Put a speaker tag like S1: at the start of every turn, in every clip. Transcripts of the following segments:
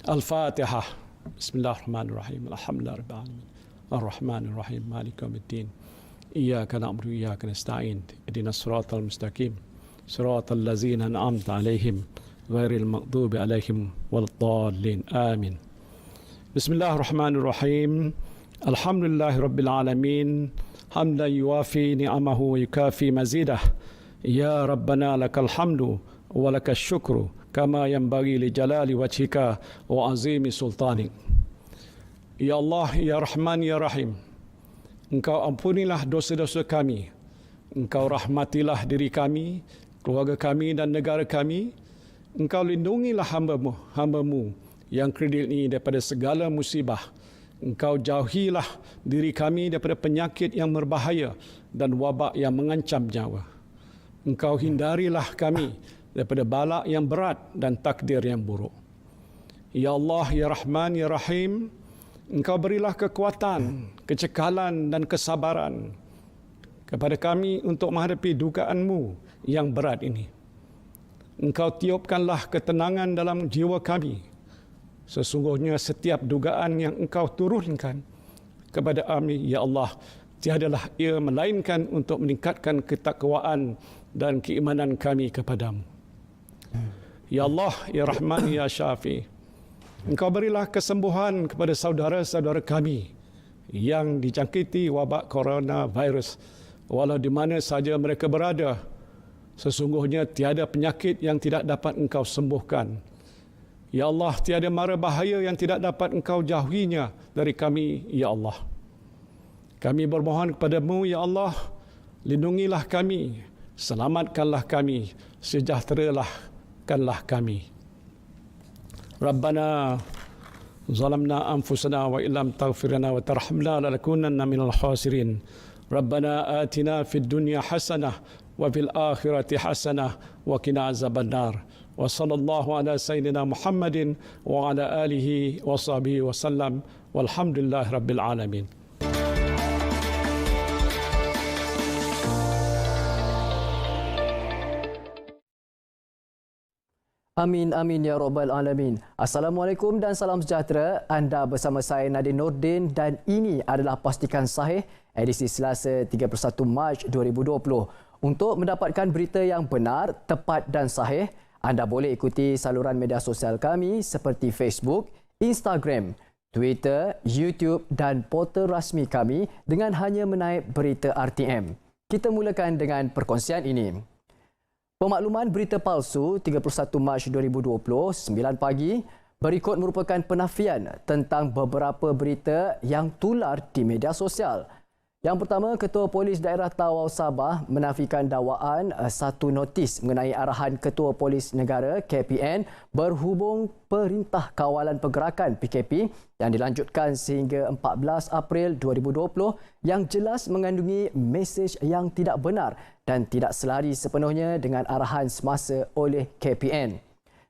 S1: Al-Fatihah. Bismillahirrahmanirrahim. Alhamdulillah rabbil alamin. Ar-Rahmanir-Rahim. Maliki yaumiddin. Iyyaka na'budu wa iyyaka nasta'in. Ihdinas siratal mustaqim. Siratal ladzina an'amta 'alaihim ghairil maghdubi 'alaihim waladdallin. Amin. Bismillahirrahmanirrahim. Alhamdulillahi rabbil alamin. Hamdan yuwafi ni'amahu wa yukafi mazidah. Ya Rabbana lakal hamdu wa lakal syukru kama yanbaghi li jalali wajhika wa azimi sultanik. Ya Allah, Ya Rahman, Ya Rahim, Engkau ampunilah dosa-dosa kami. Engkau rahmatilah diri kami, keluarga kami dan negara kami. Engkau lindungilah hamba-Mu yang kredit ini daripada segala musibah. Engkau jauhilah diri kami daripada penyakit yang berbahaya dan wabak yang mengancam nyawa. Engkau hindarilah kami daripada bala yang berat dan takdir yang buruk. Ya Allah, Ya Rahman, Ya Rahim, Engkau berilah kekuatan, kecekalan dan kesabaran kepada kami untuk menghadapi dugaan-Mu yang berat ini. Engkau tiupkanlah ketenangan dalam jiwa kami. Sesungguhnya setiap dugaan yang Engkau turunkan kepada kami, Ya Allah, tiadalah ia melainkan untuk meningkatkan ketakwaan dan keimanan kami kepadamu. Ya Allah, Ya Rahman, Ya Syafi, Engkau berilah kesembuhan kepada saudara-saudara kami yang dijangkiti wabak coronavirus, walau di mana saja mereka berada. Sesungguhnya tiada penyakit yang tidak dapat Engkau sembuhkan. Ya Allah, tiada mara bahaya yang tidak dapat Engkau jauhinya dari kami, Ya Allah. Kami bermohon kepada-Mu, Ya Allah, lindungilah kami, selamatkanlah kami, sejahterakanlah kami. Rabbana zalamna anfusana wa illam taghfir lana wa tarhamna lanakunanna minal khasirin. Rabbana atina fid dunya hasanah wa fil akhirati hasanah wa qina azabannar. Wa sallallahu ala sayyidina Muhammadin wa ala alihi wa sahbihi wa sallam. Walhamdulillahi rabbil alamin.
S2: Amin, amin ya Rabbal Alamin. Assalamualaikum dan salam sejahtera. Anda bersama saya Nadine Nordin dan ini adalah Pastikan Sahih edisi Selasa 31 Mac 2020. Untuk mendapatkan berita yang benar, tepat dan sahih, anda boleh ikuti saluran media sosial kami seperti Facebook, Instagram, Twitter, YouTube dan portal rasmi kami dengan hanya menaip berita RTM. Kita mulakan dengan perkongsian ini. Pemakluman berita palsu 31 Mac 2020, 9 pagi, berikut merupakan penafian tentang beberapa berita yang tular di media sosial. Yang pertama, Ketua Polis Daerah Tawau Sabah menafikan dakwaan satu notis mengenai arahan Ketua Polis Negara KPN berhubung Perintah Kawalan Pergerakan PKP yang dilanjutkan sehingga 14 April 2020 yang jelas mengandungi mesej yang tidak benar dan tidak selari sepenuhnya dengan arahan semasa oleh KPN.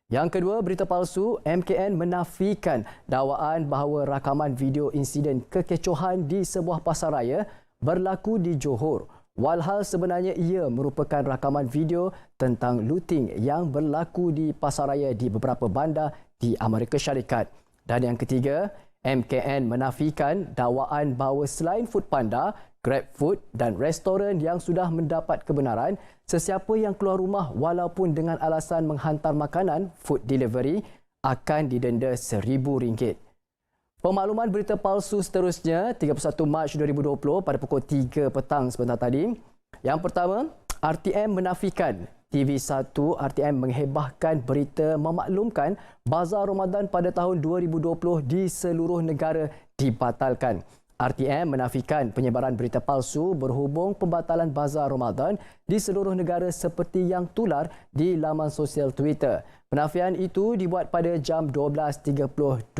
S2: Yang kedua, berita palsu, MKN menafikan dakwaan bahawa rakaman video insiden kekecohan di sebuah pasaraya berlaku di Johor. Walhal sebenarnya ia merupakan rakaman video tentang looting yang berlaku di pasaraya di beberapa bandar di Amerika Syarikat. Dan yang ketiga, MKN menafikan dakwaan bahawa selain Foodpanda, GrabFood dan restoran yang sudah mendapat kebenaran, sesiapa yang keluar rumah walaupun dengan alasan menghantar makanan, food delivery, akan didenda RM1,000. Pemakluman berita palsu seterusnya 31 Mac 2020 pada pukul 3 petang sebentar tadi. Yang pertama, RTM menafikan TV1 RTM menghebahkan berita memaklumkan Bazar Ramadan pada tahun 2020 di seluruh negara dibatalkan. RTM menafikan penyebaran berita palsu berhubung pembatalan Bazar Ramadan di seluruh negara seperti yang tular di laman sosial Twitter. Penafian itu dibuat pada jam 12.32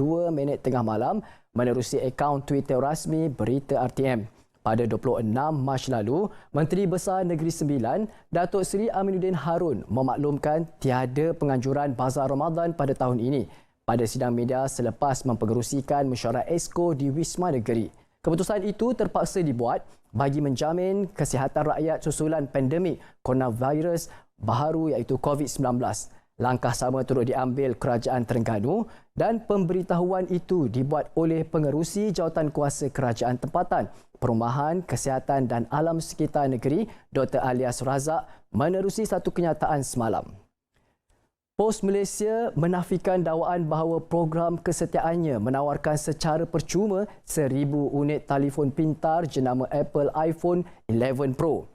S2: tengah malam menerusi akaun Twitter rasmi Berita RTM. Pada 26 Mac lalu, Menteri Besar Negeri Sembilan, Datuk Seri Aminuddin Harun memaklumkan tiada penganjuran Bazar Ramadan pada tahun ini pada sidang media selepas mempengerusikan mesyuarat Exco di Wisma Negeri. Keputusan itu terpaksa dibuat bagi menjamin kesihatan rakyat susulan pandemik coronavirus baharu iaitu COVID-19. Langkah sama turut diambil Kerajaan Terengganu dan pemberitahuan itu dibuat oleh Pengerusi Jawatankuasa Kerajaan Tempatan, Perumahan, Kesihatan dan Alam Sekitar Negeri, Dr. Alias Razak menerusi satu kenyataan semalam. Pos Malaysia menafikan dakwaan bahawa program kesetiaannya menawarkan secara percuma 1,000 unit telefon pintar jenama Apple iPhone 11 Pro.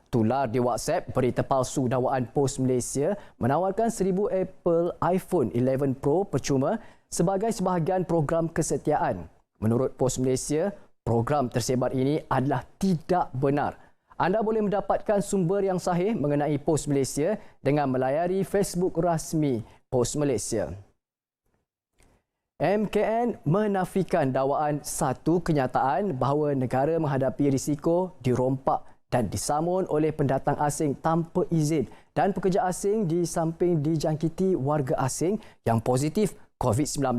S2: Tular di WhatsApp berita palsu dakwaan Pos Malaysia menawarkan 1,000 Apple iPhone 11 Pro percuma sebagai sebahagian program kesetiaan. Menurut Pos Malaysia, program tersebar ini adalah tidak benar. Anda boleh mendapatkan sumber yang sahih mengenai Pos Malaysia dengan melayari Facebook rasmi Pos Malaysia. MKN menafikan dakwaan satu kenyataan bahawa negara menghadapi risiko dirompak dan disamun oleh pendatang asing tanpa izin dan pekerja asing di samping dijangkiti warga asing yang positif COVID-19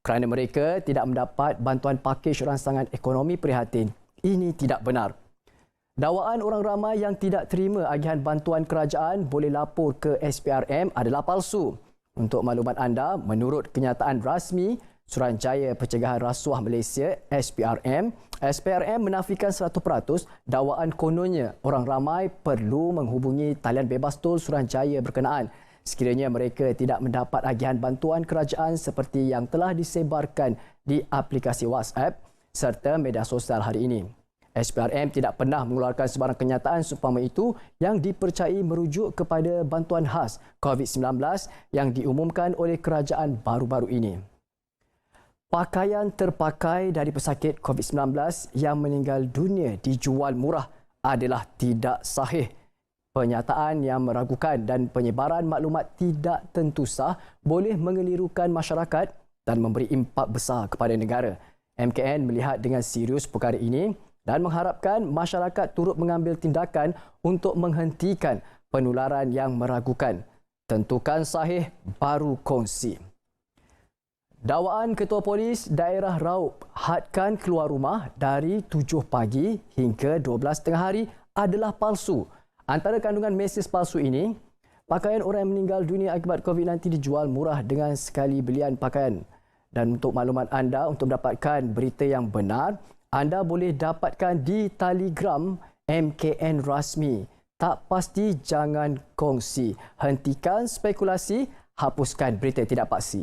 S2: kerana mereka tidak mendapat bantuan pakej rangsangan ekonomi prihatin. Ini tidak benar. Dakwaan orang ramai yang tidak terima agihan bantuan kerajaan boleh lapor ke SPRM adalah palsu. Untuk maklumat anda, menurut kenyataan rasmi Suruhanjaya Pencegahan Rasuah Malaysia SPRM menafikan 100% dakwaan kononnya orang ramai perlu menghubungi talian bebas tol Suruhanjaya berkenaan sekiranya mereka tidak mendapat agihan bantuan kerajaan seperti yang telah disebarkan di aplikasi WhatsApp serta media sosial hari ini. SPRM tidak pernah mengeluarkan sebarang kenyataan seumpama itu yang dipercayai merujuk kepada bantuan khas COVID-19 yang diumumkan oleh kerajaan baru-baru ini. Pakaian terpakai dari pesakit COVID-19 yang meninggal dunia dijual murah adalah tidak sahih. Pernyataan yang meragukan dan penyebaran maklumat tidak tentu sah boleh mengelirukan masyarakat dan memberi impak besar kepada negara. MKN melihat dengan serius perkara ini dan mengharapkan masyarakat turut mengambil tindakan untuk menghentikan penularan yang meragukan. Tentukan sahih, baru kongsi. Dakwaan Ketua Polis Daerah Raub hadkan keluar rumah dari 7 pagi hingga 12 tengah hari adalah palsu. Antara kandungan mesej palsu ini, pakaian orang yang meninggal dunia akibat COVID-19 dijual murah dengan sekali belian pakaian. Dan untuk maklumat anda, untuk mendapatkan berita yang benar, anda boleh dapatkan di Telegram MKN rasmi. Tak pasti, jangan kongsi. Hentikan spekulasi, hapuskan berita tidak pasti.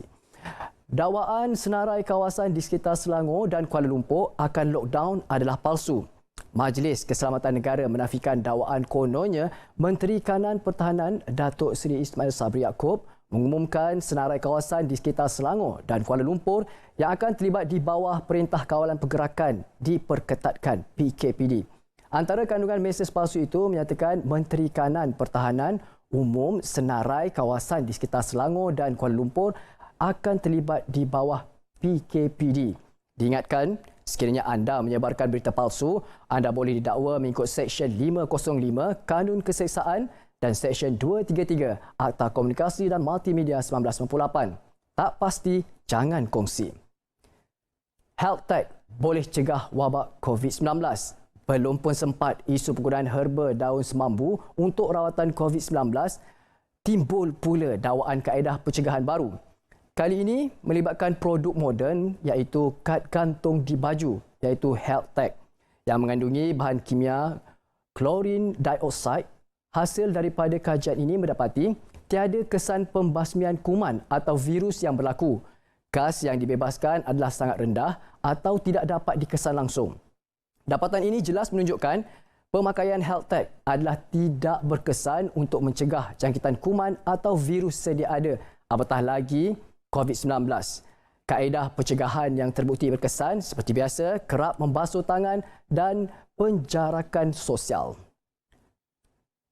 S2: Dakwaan senarai kawasan di sekitar Selangor dan Kuala Lumpur akan lockdown adalah palsu. Majlis Keselamatan Negara menafikan dakwaan kononnya Menteri Kanan Pertahanan Datuk Seri Ismail Sabri Yaakob mengumumkan senarai kawasan di sekitar Selangor dan Kuala Lumpur yang akan terlibat di bawah Perintah Kawalan Pergerakan diperketatkan PKPD. Antara kandungan mesej palsu itu menyatakan Menteri Kanan Pertahanan umum senarai kawasan di sekitar Selangor dan Kuala Lumpur akan terlibat di bawah PKPD. Diingatkan, sekiranya anda menyebarkan berita palsu, anda boleh didakwa mengikut Seksyen 505 Kanun Keseksaan dan Seksyen 233 Akta Komunikasi dan Multimedia 1998. Tak pasti, jangan kongsi. Health Tech boleh cegah wabak COVID-19. Belum pun sempat isu penggunaan herba daun semambu untuk rawatan COVID-19, timbul pula dakwaan kaedah pencegahan baru. Kali ini melibatkan produk moden iaitu kad gantung di baju iaitu Health Tech yang mengandungi bahan kimia chlorine dioxide. Hasil daripada kajian ini mendapati tiada kesan pembasmian kuman atau virus yang berlaku. Gas yang dibebaskan adalah sangat rendah atau tidak dapat dikesan langsung. Dapatan ini jelas menunjukkan pemakaian Health Tech adalah tidak berkesan untuk mencegah jangkitan kuman atau virus sedia ada, apatah lagi COVID-19. Kaedah pencegahan yang terbukti berkesan seperti biasa kerap membasuh tangan dan penjarakan sosial.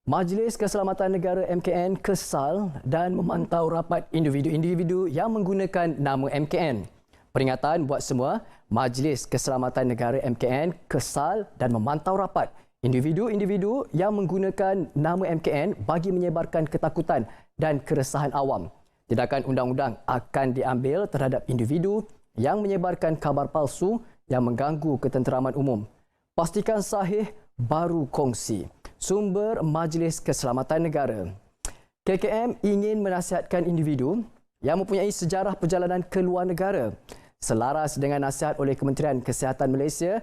S2: Majlis Keselamatan Negara MKN kesal dan memantau rapat individu-individu yang menggunakan nama MKN. Peringatan buat semua, Majlis Keselamatan Negara MKN kesal dan memantau rapat individu-individu yang menggunakan nama MKN bagi menyebarkan ketakutan dan keresahan awam. Tindakan undang-undang akan diambil terhadap individu yang menyebarkan kabar palsu yang mengganggu ketenteraman umum. Pastikan sahih, baru kongsi. Sumber Majlis Keselamatan Negara. KKM ingin menasihatkan individu yang mempunyai sejarah perjalanan ke luar negara selaras dengan nasihat oleh Kementerian Kesihatan Malaysia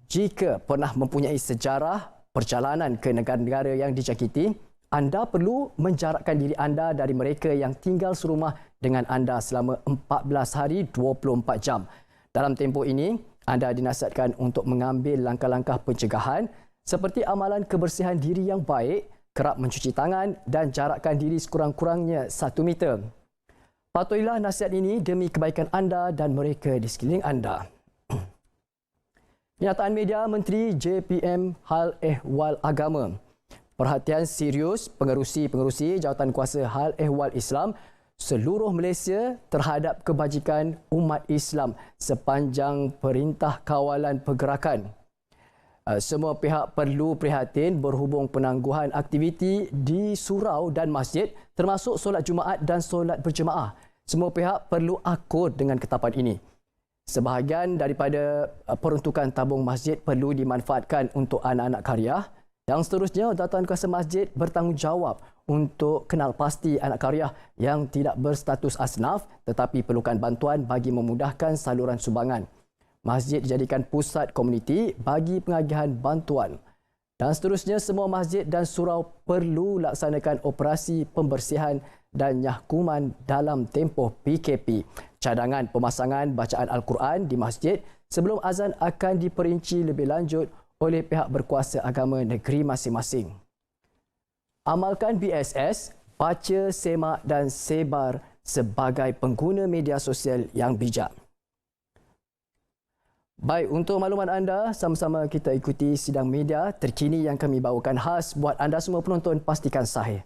S2: jika pernah mempunyai sejarah perjalanan ke negara-negara yang dijangkiti, anda perlu menjarakkan diri anda dari mereka yang tinggal serumah dengan anda selama 14 hari 24 jam. Dalam tempoh ini, anda dinasihatkan untuk mengambil langkah-langkah pencegahan seperti amalan kebersihan diri yang baik, kerap mencuci tangan dan jarakkan diri sekurang-kurangnya 1 meter. Patuhilah nasihat ini demi kebaikan anda dan mereka di sekeliling anda. Pernyataan media Menteri JPM Hal Ehwal Agama. Perhatian serius pengerusi-pengerusi Jawatankuasa Hal Ehwal Islam seluruh Malaysia terhadap kebajikan umat Islam sepanjang Perintah Kawalan Pergerakan. Semua pihak perlu prihatin berhubung penangguhan aktiviti di surau dan masjid termasuk solat Jumaat dan solat berjemaah. Semua pihak perlu akur dengan ketetapan ini. Sebahagian daripada peruntukan tabung masjid perlu dimanfaatkan untuk anak-anak karya. Yang seterusnya, Jawatankuasa Masjid bertanggungjawab untuk kenal pasti anak karya yang tidak berstatus asnaf tetapi perlukan bantuan bagi memudahkan saluran sumbangan. Masjid dijadikan pusat komuniti bagi pengagihan bantuan. Dan seterusnya, semua masjid dan surau perlu laksanakan operasi pembersihan dan nyahkuman dalam tempoh PKP. Cadangan pemasangan bacaan Al-Quran di masjid sebelum azan akan diperinci lebih lanjut oleh pihak berkuasa agama negeri masing-masing. Amalkan BSS, baca, semak dan sebar sebagai pengguna media sosial yang bijak. Baik, untuk makluman anda, sama-sama kita ikuti sidang media terkini yang kami bawakan khas buat anda semua penonton. Pastikan sahih.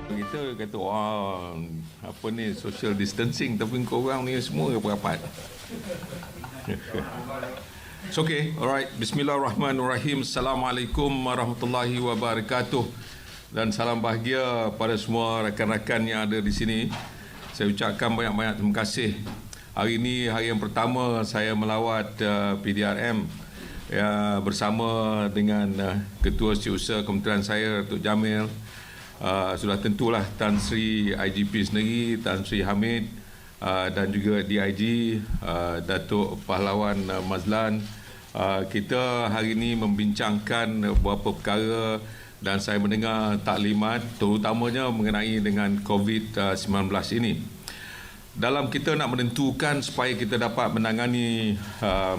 S3: Kita kata, wah, apa ni, social distancing, tapi korang ni semua berapat. It's okay. Alright. Bismillahirrahmanirrahim. Assalamualaikum warahmatullahi wabarakatuh. Dan salam bahagia pada semua rakan-rakan yang ada di sini. Saya ucapkan banyak-banyak terima kasih. Hari ini hari yang pertama saya melawat PDRM bersama dengan Ketua Setiausaha Kementerian saya, Datuk Jamil. Sudah tentulah Tan Sri IGP sendiri, Tan Sri Hamid, dan juga DIG Datuk Pahlawan Mazlan. Kita hari ini membincangkan beberapa perkara dan saya mendengar taklimat terutamanya mengenai dengan COVID-19 ini. Dalam kita nak menentukan supaya kita dapat menangani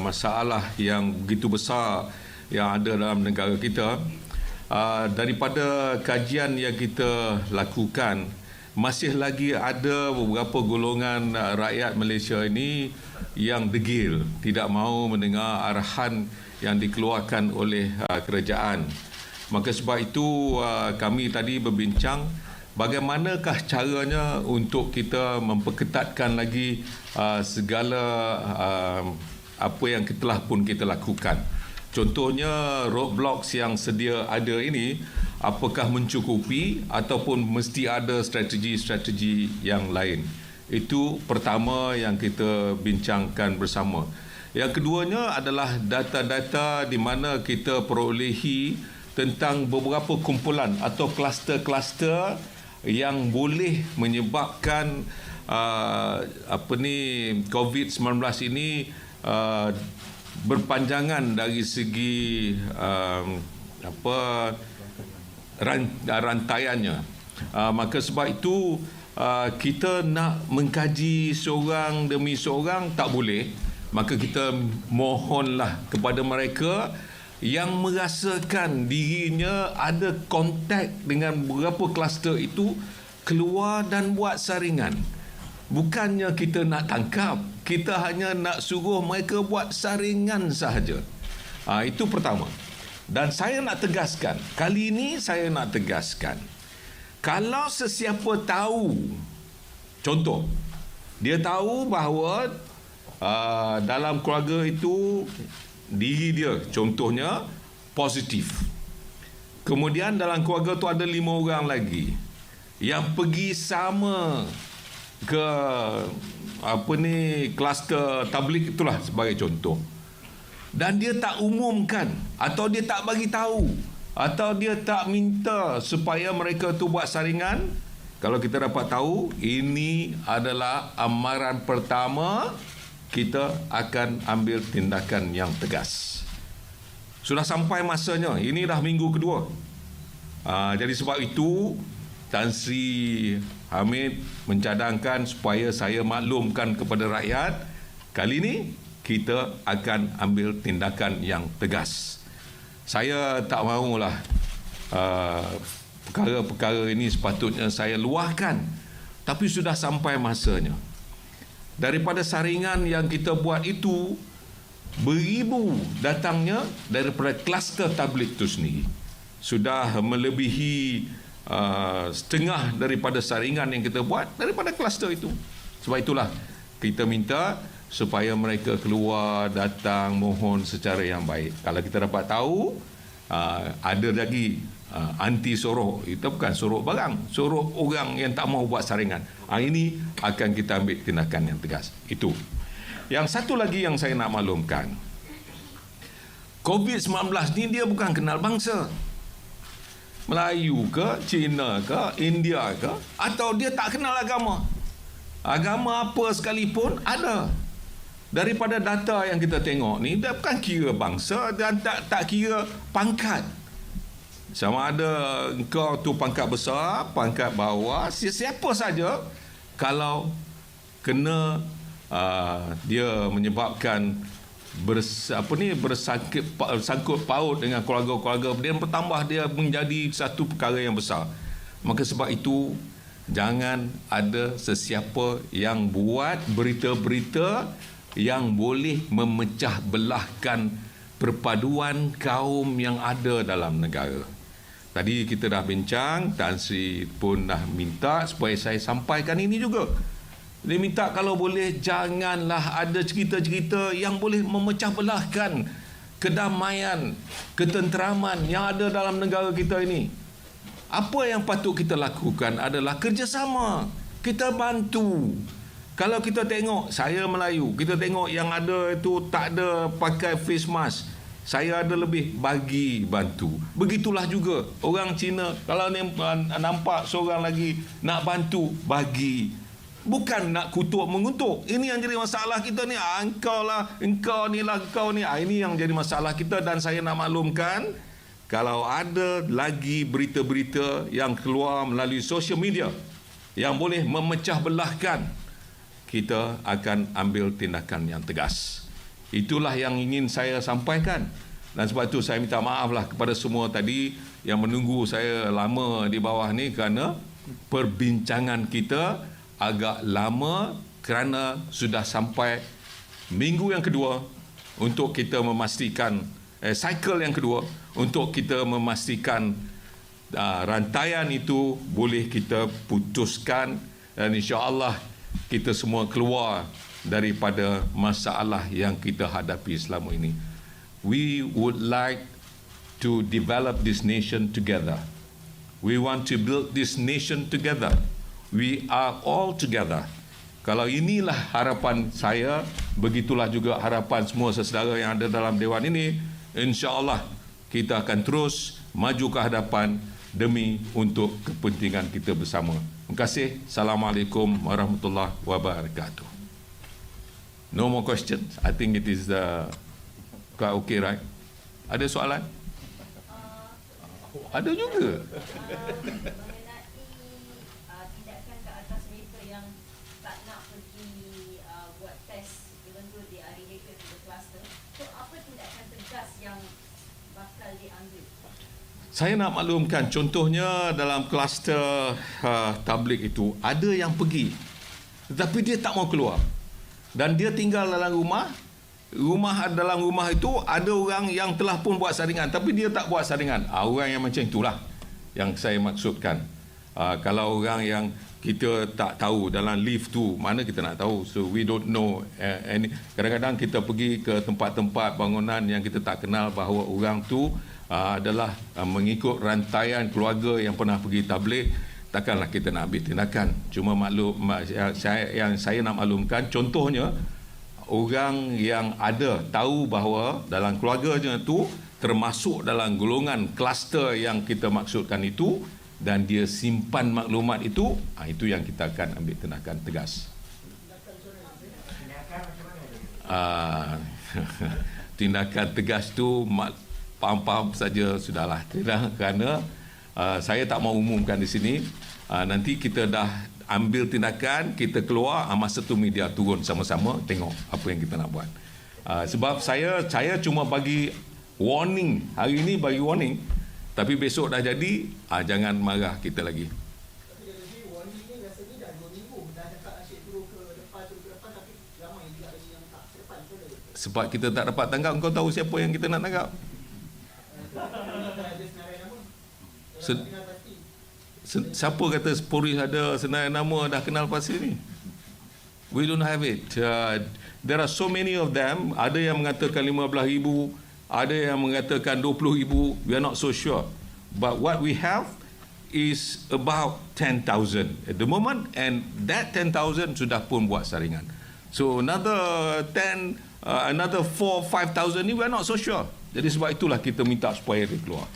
S3: masalah yang begitu besar yang ada dalam negara kita, daripada kajian yang kita lakukan, masih lagi ada beberapa golongan rakyat Malaysia ini yang degil, tidak mahu mendengar arahan yang dikeluarkan oleh kerajaan. Maka sebab itu kami tadi berbincang bagaimanakah caranya untuk kita memperketatkan lagi segala apa yang telah pun kita lakukan. Contohnya roadblocks yang sedia ada ini, apakah mencukupi ataupun mesti ada strategi-strategi yang lain. Itu pertama yang kita bincangkan bersama. Yang keduanya adalah data-data di mana kita perolehi tentang beberapa kumpulan atau kluster-kluster yang boleh menyebabkan COVID-19 ini berpanjangan dari segi rantaiannya. Maka sebab itu kita nak mengkaji seorang demi seorang tak boleh. Maka kita mohonlah kepada mereka yang merasakan dirinya ada kontak dengan beberapa kluster itu, keluar dan buat saringan. Bukannya kita nak tangkap, kita hanya nak suruh mereka buat saringan sahaja. Itu pertama. Dan saya nak tegaskan, kali ini saya nak tegaskan, kalau sesiapa tahu, contoh, dia tahu bahawa dalam keluarga itu diri dia, contohnya, positif. Kemudian dalam keluarga tu ada 5 orang lagi yang pergi sama ke kluster tabligh, itulah sebagai contoh. Dan dia tak umumkan, atau dia tak bagi tahu, atau dia tak minta supaya mereka tu buat saringan. Kalau kita dapat tahu, ini adalah amaran pertama, kita akan ambil tindakan yang tegas. Sudah sampai masanya, ini dah minggu kedua. Jadi sebab itu, Tan Sri Hamid mencadangkan supaya saya maklumkan kepada rakyat, kali ini kita akan ambil tindakan yang tegas. Saya tak mahulah perkara-perkara ini sepatutnya saya luahkan, tapi sudah sampai masanya. Daripada saringan yang kita buat itu, beribu datangnya daripada kluster tabligh itu sendiri. Sudah melebihi setengah daripada saringan yang kita buat daripada kluster itu. Sebab itulah kita minta supaya mereka keluar, datang, mohon secara yang baik. Kalau kita dapat tahu ada lagi anti sorok, itu bukan sorok barang, sorok orang yang tak mahu buat saringan, ini akan kita ambil tindakan yang tegas. Itu. Yang satu lagi yang saya nak maklumkan, COVID-19 ni dia bukan kenal bangsa, Melayu ke, Cina ke, India ke, atau dia tak kenal agama. Agama apa sekalipun ada. Daripada data yang kita tengok ni, dia bukan kira bangsa dan tak kira pangkat. Sama ada engkau tu pangkat besar, pangkat bawah, siapa saja, kalau kena dia menyebabkan bersangkut paut dengan keluarga-keluarga dia, bertambah dia menjadi satu perkara yang besar. Maka sebab itu, jangan ada sesiapa yang buat berita-berita yang boleh memecah belahkan perpaduan kaum yang ada dalam negara. Tadi kita dah bincang, Tan Sri pun dah minta supaya saya sampaikan ini juga. Dia minta kalau boleh janganlah ada cerita-cerita yang boleh memecah belahkan kedamaian, ketenteraman yang ada dalam negara kita ini. Apa yang patut kita lakukan adalah kerjasama. Kita bantu. Kalau kita tengok, saya Melayu, kita tengok yang ada itu tak ada pakai face mask, saya ada lebih, bagi bantu. Begitulah juga orang Cina, kalau nampak seorang lagi nak bantu, bagi. Bukan nak kutuk mengutuk. Ini yang jadi masalah kita ni. Engkau lah, engkau ni lah, engkau ni. Ini yang jadi masalah kita. Dan saya nak maklumkan, kalau ada lagi berita-berita yang keluar melalui social media yang boleh memecah belahkan, kita akan ambil tindakan yang tegas. Itulah yang ingin saya sampaikan. Dan sebab itu saya minta maaflah kepada semua tadi yang menunggu saya lama di bawah ni, kerana perbincangan kita agak lama, kerana sudah sampai minggu yang kedua untuk kita memastikan cycle yang kedua untuk kita memastikan rantaian itu boleh kita putuskan, dan insya-Allah kita semua keluar daripada masalah yang kita hadapi selama ini. We would like to develop this nation together. We want to build this nation together. We are all together. Kalau inilah harapan saya, begitulah juga harapan semua saudara yang ada dalam Dewan ini. InsyaAllah kita akan terus maju ke hadapan demi untuk kepentingan kita bersama. Terima kasih. Assalamualaikum warahmatullahi wabarakatuh. No more questions. I think it is quite okay, right? Ada soalan? Ada juga. Saya nak maklumkan, contohnya dalam kluster tabligh itu, ada yang pergi tetapi dia tak mau keluar, dan dia tinggal dalam rumah. Dalam rumah itu ada orang yang telah pun buat saringan, tapi dia tak buat saringan. Orang yang macam itulah yang saya maksudkan. Kalau orang yang kita tak tahu dalam lift tu, mana kita nak tahu? So we don't know. Kadang-kadang kita pergi ke tempat-tempat bangunan yang kita tak kenal bahawa orang tu adalah mengikut rantaian keluarga yang pernah pergi tabligh. takkanlah kita nak ambil tindakan. Cuma yang saya nak maklumkan, contohnya orang yang ada tahu bahawa dalam keluarganya tu termasuk dalam golongan kluster yang kita maksudkan itu, dan dia simpan maklumat itu yang kita akan ambil tindakan tegas. Tindakan tegas tu faham-faham saja sudahlah. Kerana saya tak mau umumkan di sini. Nanti kita dah ambil tindakan, kita keluar, masa tu media turun sama-sama tengok apa yang kita nak buat. Sebab saya cuma bagi warning, hari ini bagi warning, tapi besok dah jadi, jangan marah kita lagi. Sebab kita tak dapat tangkap, kau tahu siapa yang kita nak tangkap? Siapa kata polis ada senarai nama dah kenal pasti ni? We don't have it. There are so many of them. Ada yang mengatakan 15,000, ada yang mengatakan 20,000. We are not so sure. But what we have is about 10,000 at the moment, and that 10,000 sudah pun buat saringan. So another 4-5,000 ni we are not so sure. Jadi sebab itulah kita minta supaya dia keluar.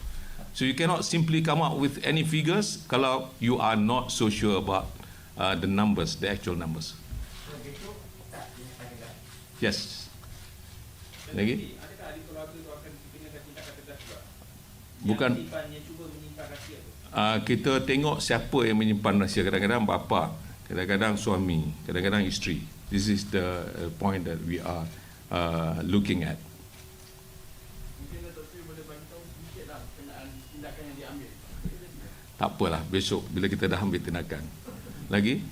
S3: So you cannot simply come up with any figures kalau you are not so sure about the numbers, the actual numbers. Yes. Lagi? Bukan. Kita tengok siapa yang menyimpan rahsia. Kadang-kadang bapa, kadang-kadang suami, kadang-kadang isteri. This is the point that we are looking at. Tak apalah, besok bila kita dah ambil tindakan. Lagi?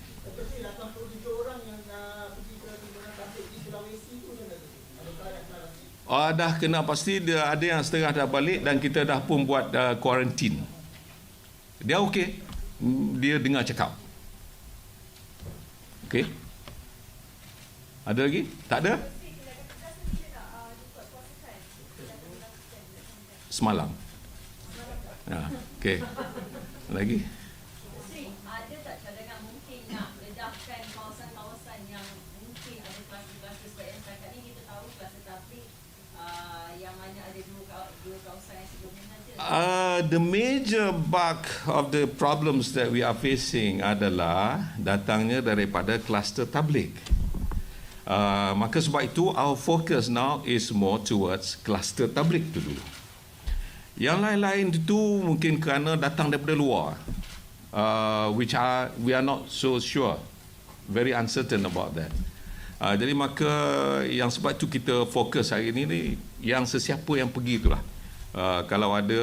S3: Dah kena pasti, dia ada yang setengah dah balik dan kita dah pun buat quarantine. Dia okey. Dia dengar cakap. Okey. Ada lagi? Tak ada? Semalam. Okey. Lagi?
S4: Ada tak cadangan mungkin nak ledahkan kawasan-kawasan yang mungkin ada kluster-kluster, sebab yang setakat ni kita tahu kluster tabligh yang mana ada dua kawasan yang sebelumnya saja.
S3: The major bulk of the problems that we are facing adalah datangnya daripada kluster tabligh. Maka sebab itu our focus now is more towards kluster tabligh tu dulu. Yang lain-lain itu mungkin kerana datang daripada luar, we are not so sure, very uncertain about that. Jadi maka yang sebab itu kita fokus hari ini yang sesiapa yang pergi itulah. Kalau ada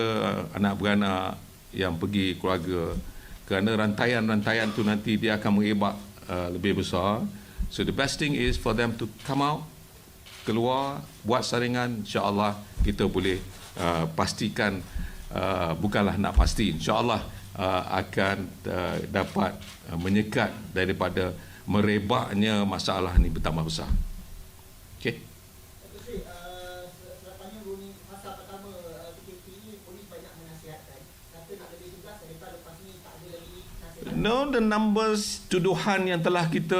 S3: anak beranak yang pergi keluarga, kerana rantaian-rantaian tu nanti dia akan mengebak lebih besar. So the best thing is for them to come out, keluar, buat saringan, insya-Allah kita boleh pastikan, bukanlah nak pasti, insya-Allah akan dapat menyekat daripada merebaknya masalah ni bertambah besar. Okey.
S5: Selepas masa pertama PKP ini, polis banyak menasihatkan kata nak lebih tegas daripada lepas ni tak ada lagi nasihat.
S3: No, the numbers tuduhan yang telah kita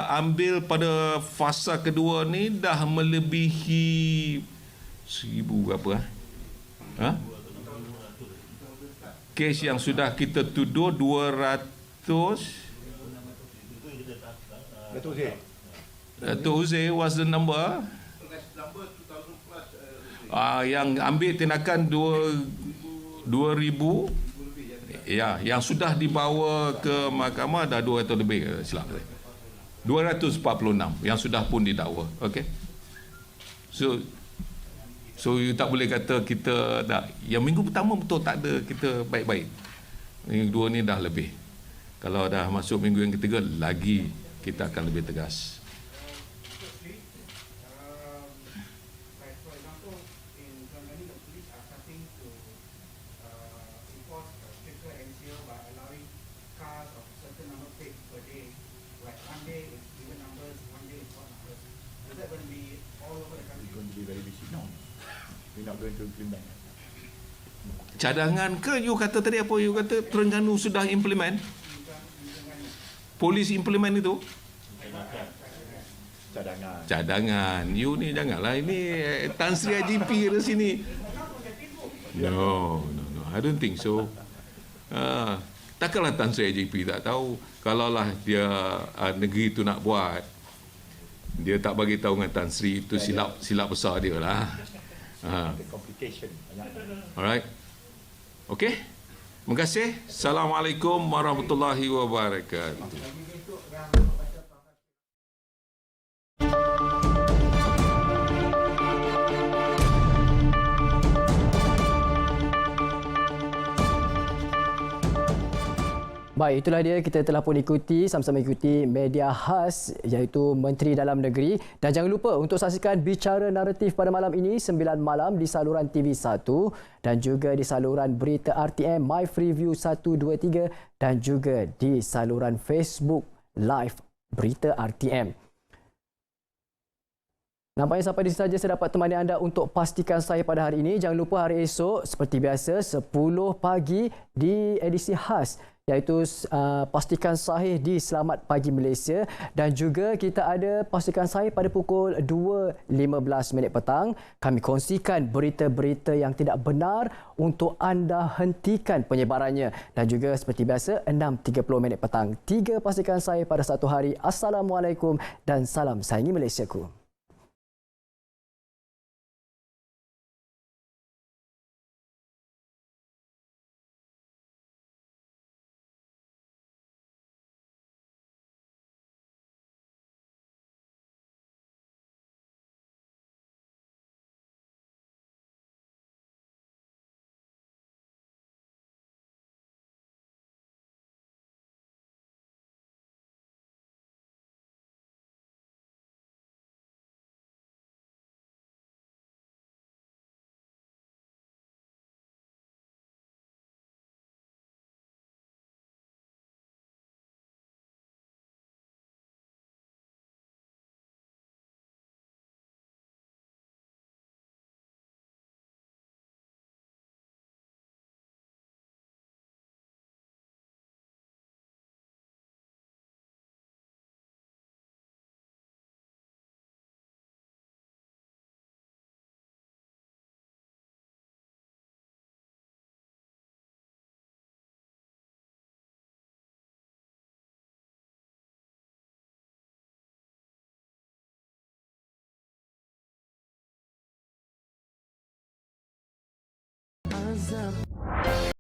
S3: ambil pada fasa kedua ni dah melebihi 1,000 berapa? Kes yang sudah kita tuduh 200. Dato' Uzair was the number. Yang ambil tindakan 2,000. Ya, yang sudah dibawa ke mahkamah dah 200 lebih, silap saya. 246 yang sudah pun didakwa. Okey. So you tak boleh kata kita dah, yang minggu pertama betul tak ada, kita baik-baik. Minggu kedua ni dah lebih. Kalau dah masuk minggu yang ketiga lagi kita akan lebih tegas. Cadangan ke you kata tadi apa? You kata Terengganu sudah implement? Polis implement itu? Cadangan. You ni janganlah. Ini Tan Sri IGP ada sini. No. I don't think so. Takkanlah Tan Sri IGP tak tahu. Kalaulah dia negeri itu nak buat, dia tak bagi tahu dengan Tan Sri, itu silap besar dia lah. Alright. Okey. Terima kasih. Assalamualaikum warahmatullahi wabarakatuh.
S2: Baik, itulah dia, kita telah pun sama-sama ikuti media khas iaitu Menteri Dalam Negeri. Dan jangan lupa untuk saksikan Bicara Naratif pada malam ini 9 malam di saluran TV1 dan juga di saluran berita RTM My Freeview 123 dan juga di saluran Facebook Live Berita RTM. Nampaknya sampai di sini saja saya dapat temani anda untuk pastikan saya pada hari ini. Jangan lupa hari esok seperti biasa 10 pagi di edisi khas iaitu pastikan sahih di Selamat Pagi Malaysia, dan juga kita ada pastikan sahih pada pukul 2.15 petang. Kami kongsikan berita-berita yang tidak benar untuk anda hentikan penyebarannya, dan juga seperti biasa 6.30 petang. 3 pastikan sahih pada satu hari. Assalamualaikum dan salam sayangi Malaysiaku.